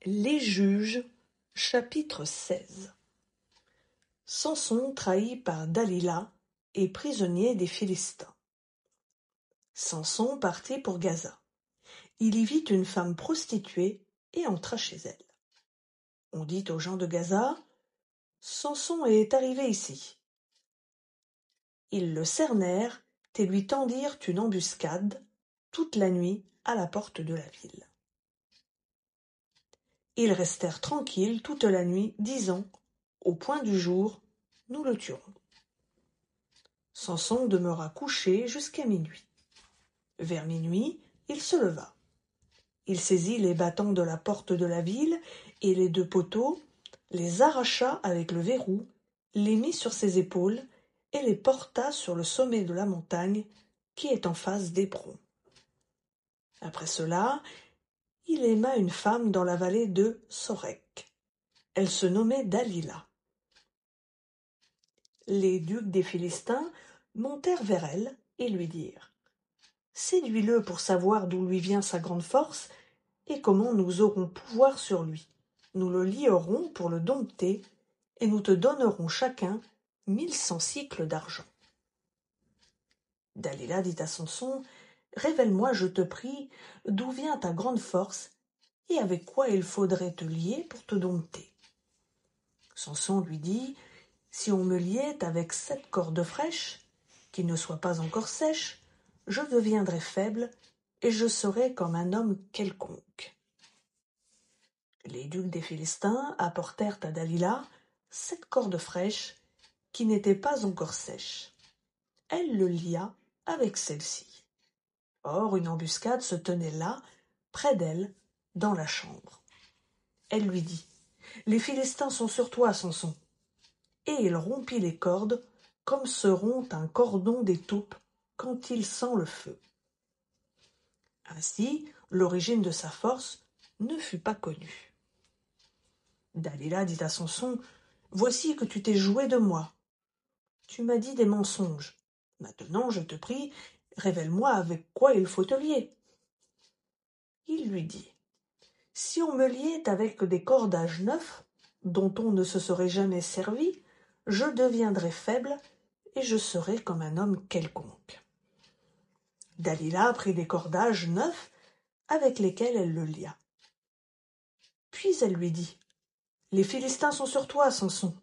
Les juges, chapitre 16. Samson trahi par Dalila et prisonnier des Philistins. Samson partit pour Gaza. Il y vit une femme prostituée et entra chez elle. On dit aux gens de Gaza, « Samson est arrivé ici. » Ils le cernèrent et lui tendirent une embuscade toute la nuit à la porte de la ville. Ils restèrent tranquilles toute la nuit, disant, au point du jour, nous le tuerons. Samson demeura couché jusqu'à minuit. Vers minuit, il se leva. Il saisit les battants de la porte de la ville et les 2 poteaux, les arracha avec le verrou, les mit sur ses épaules et les porta sur le sommet de la montagne qui est en face d'Hébron. Après cela, il aima une femme dans la vallée de Sorek. Elle se nommait Dalila. Les ducs des Philistins montèrent vers elle et lui dirent « Séduis-le pour savoir d'où lui vient sa grande force et comment nous aurons pouvoir sur lui. Nous le lierons pour le dompter et nous te donnerons chacun 1100 cycles d'argent. » Dalila dit à Samson « Révèle-moi, je te prie, d'où vient ta grande force et avec quoi il faudrait te lier pour te dompter. » Samson lui dit « Si on me liait avec 7 cordes fraîches, qui ne soient pas encore sèches, je deviendrais faible et je serais comme un homme quelconque. » Les ducs des Philistins apportèrent à Dalila 7 cordes fraîches qui n'étaient pas encore sèches. Elle le lia avec celle-ci. Or, une embuscade se tenait là, près d'elle, dans la chambre. Elle lui dit « Les Philistins sont sur toi, Samson. » Et il rompit les cordes comme se rompt un cordon d'étoupe quand il sent le feu. Ainsi, l'origine de sa force ne fut pas connue. Dalila dit à Samson « Voici que tu t'es joué de moi. Tu m'as dit des mensonges. Maintenant, je te prie, révèle-moi avec quoi il faut te lier. » Il lui dit « Si on me liait avec des cordages neufs, dont on ne se serait jamais servi, je deviendrais faible et je serais comme un homme quelconque. » Dalila prit des cordages neufs avec lesquels elle le lia. Puis elle lui dit « Les Philistins sont sur toi, Samson. »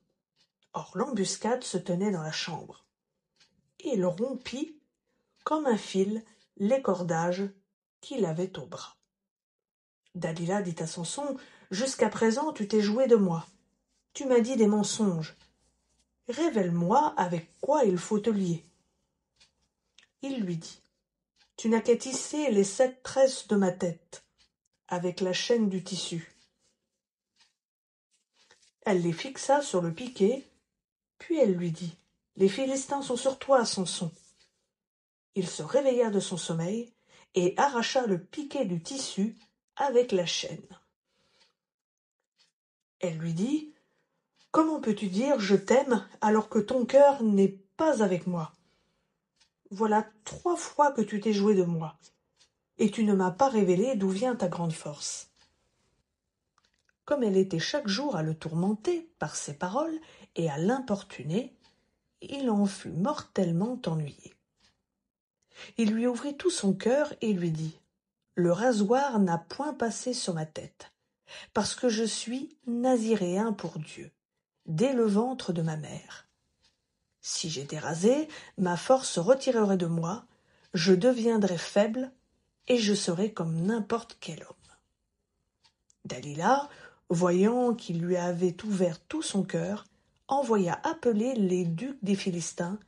Or l'embuscade se tenait dans la chambre. Et il rompit, comme un fil, les cordages qu'il avait au bras. Dalila dit à Samson « Jusqu'à présent tu t'es joué de moi. Tu m'as dit des mensonges. Révèle-moi avec quoi il faut te lier. » Il lui dit « Tu n'as qu'à tisser les 7 tresses de ma tête, avec la chaîne du tissu. » Elle les fixa sur le piquet, puis elle lui dit « Les Philistins sont sur toi, Samson. » Il se réveilla de son sommeil et arracha le piquet du tissu avec la chaîne. Elle lui dit « Comment peux-tu dire « je t'aime » alors que ton cœur n'est pas avec moi? Voilà 3 fois que tu t'es joué de moi, et tu ne m'as pas révélé d'où vient ta grande force. » Comme elle était chaque jour à le tourmenter par ses paroles et à l'importuner, il en fut mortellement ennuyé. Il lui ouvrit tout son cœur et lui dit « Le rasoir n'a point passé sur ma tête, parce que je suis naziréen pour Dieu, dès le ventre de ma mère. Si j'étais rasé, ma force se retirerait de moi, je deviendrais faible et je serais comme n'importe quel homme. » Dalila, voyant qu'il lui avait ouvert tout son cœur, envoya appeler les ducs des Philistins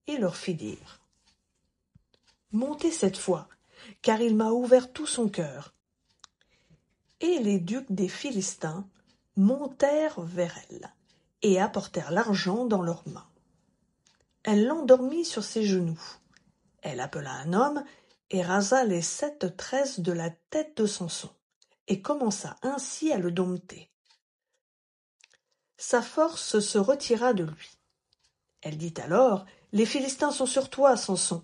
et leur fit dire « Montez cette fois, car il m'a ouvert tout son cœur. » Et les ducs des Philistins montèrent vers elle et apportèrent l'argent dans leurs mains. Elle l'endormit sur ses genoux. Elle appela un homme et rasa les 7 tresses de la tête de Samson et commença ainsi à le dompter. Sa force se retira de lui. Elle dit alors « Les Philistins sont sur toi, Samson. »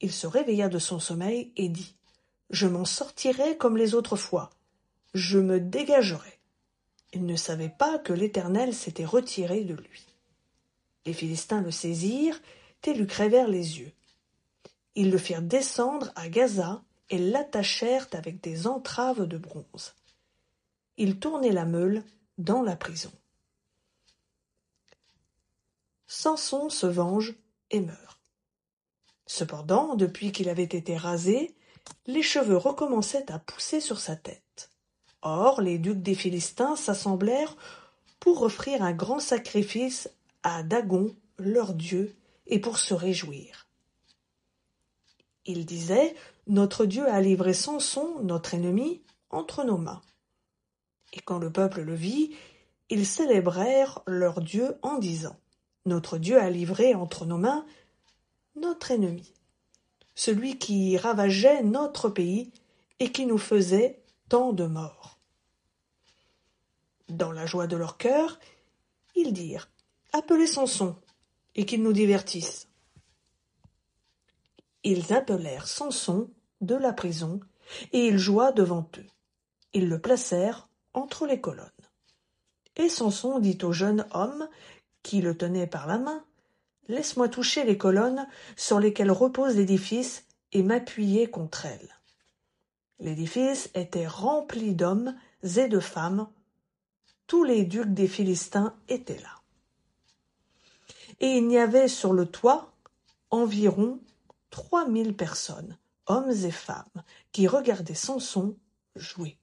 Il se réveilla de son sommeil et dit « Je m'en sortirai comme les autres fois. je me dégagerai. Il ne savait pas que l'Éternel s'était retiré de lui. Les Philistins le saisirent et lui crèvèrent les yeux. Ils le firent descendre à Gaza et l'attachèrent avec des entraves de bronze. Ils tournaient la meule dans la prison. Samson se venge et meurt. Cependant, depuis qu'il avait été rasé, les cheveux recommençaient à pousser sur sa tête. Or, les ducs des Philistins s'assemblèrent pour offrir un grand sacrifice à Dagon, leur dieu, et pour se réjouir. Ils disaient, « Notre Dieu a livré Samson, notre ennemi, entre nos mains. » Et quand le peuple le vit, ils célébrèrent leur Dieu en disant, « Notre Dieu a livré entre nos mains notre ennemi, celui qui ravageait notre pays et qui nous faisait tant de morts. » Dans la joie de leur cœur, ils dirent, « Appelez Samson, et qu'il nous divertisse. » Ils appelèrent Samson de la prison, et il joua devant eux. Ils le placèrent entre les colonnes. Et Samson dit au jeune homme qui le tenait par la main, « Laisse-moi toucher les colonnes sur lesquelles repose l'édifice et m'appuyer contre elles. » L'édifice était rempli d'hommes et de femmes. Tous les ducs des Philistins étaient là. Et il y avait sur le toit environ 3000 personnes, hommes et femmes, qui regardaient Samson jouer.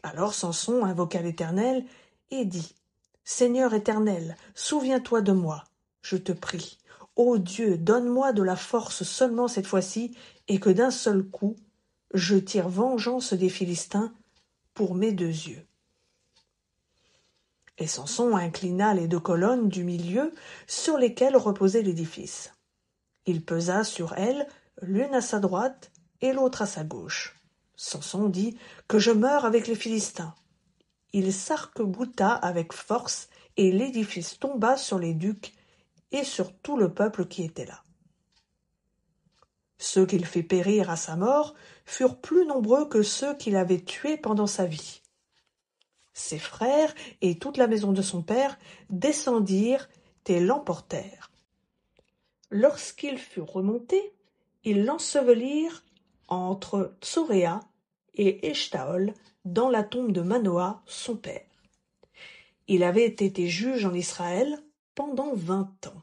Alors Samson invoqua l'Éternel et dit, « Seigneur éternel, souviens-toi de moi, je te prie. Ô Dieu, donne-moi de la force seulement cette fois-ci, et que d'un seul coup, je tire vengeance des Philistins pour mes 2 yeux. » Et Samson inclina les 2 colonnes du milieu sur lesquelles reposait l'édifice. Il pesa sur elles, l'une à sa droite et l'autre à sa gauche. Samson dit, « Que je meure avec les Philistins. » Il s'arc-bouta avec force, et l'édifice tomba sur les ducs et sur tout le peuple qui était là. Ceux qu'il fit périr à sa mort furent plus nombreux que ceux qu'il avait tués pendant sa vie. Ses frères et toute la maison de son père descendirent et l'emportèrent. Lorsqu'ils furent remontés, ils l'ensevelirent entre Tsoréa et Eshtaol dans la tombe de Manoah, son père. Il avait été juge en Israël pendant 20 ans.